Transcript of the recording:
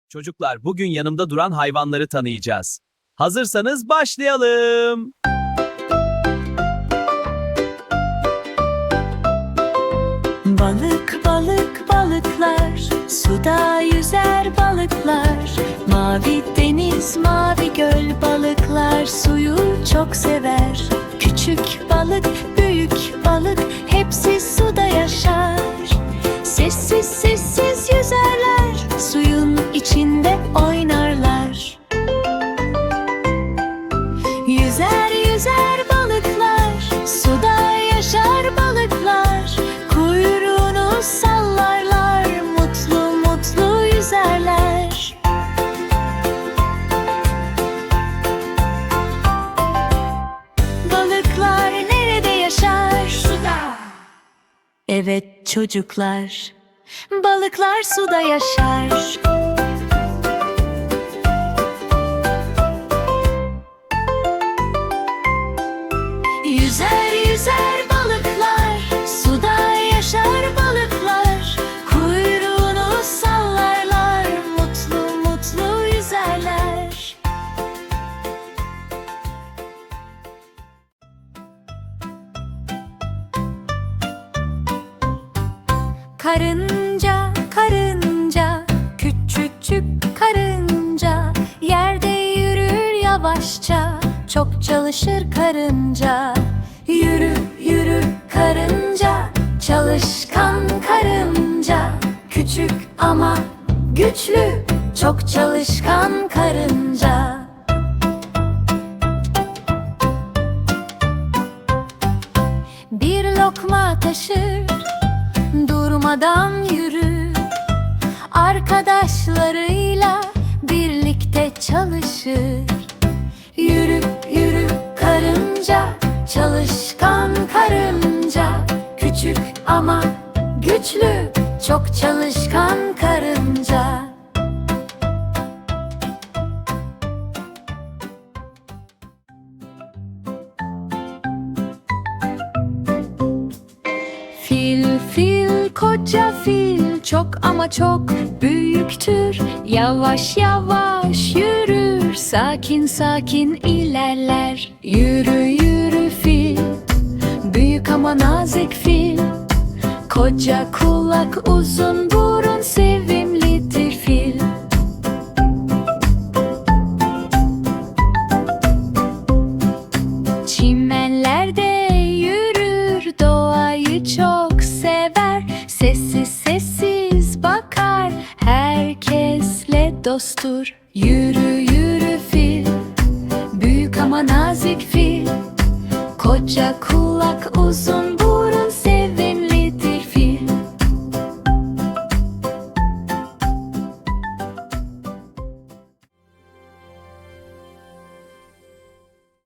Çocuklar, bugün yanımda duran hayvanları tanıyacağız. Hazırsanız başlayalım. Balık balık balıklar, suda yüzer balıklar. Mavi deniz, mavi göl, balıklar suyu çok sever. Küçük balık, büyük balık, hepsi suda yaşar. Sessiz sessiz yüzerler, suyun içinde oynarlar. Yüzer yüzer balıklar, suda yaşar balıklar. Kuyruğunu sallarlar, mutlu mutlu yüzerler. Balıklar nerede yaşar? Suda. Evet çocuklar, balıklar suda yaşar. Yüzer yüzer balıklar, suda yaşar balıklar. Kuyruğunu sallarlar, mutlu mutlu yüzerler. Karınca, karınca, küçücük karınca, yerde yürür yavaşça, çok çalışır karınca. Yürü yürü karınca, çalışkan karınca, küçük ama güçlü, çok çalışkan karınca. Bir lokma taşır, durmadan yürür, arkadaşlarıyla birlikte çalışır. Yürü yürü karınca, çalışkan karınca, küçük ama güçlü, çok çalışkan karınca. Fil fil, koca fil, çok ama çok büyüktür. Yavaş yavaş yürür, sakin sakin ilerler. Yürü yürü fil, büyük ama nazik fil. Koca kulak, uzun burun, sevimlidir fil. Çimenlerde yürür, doğayı çok sever. Sessiz sessiz bakar, herkesle dosttur. Yürü yürü fil, büyük ama nazik fil. Koca kulak, uzun burun,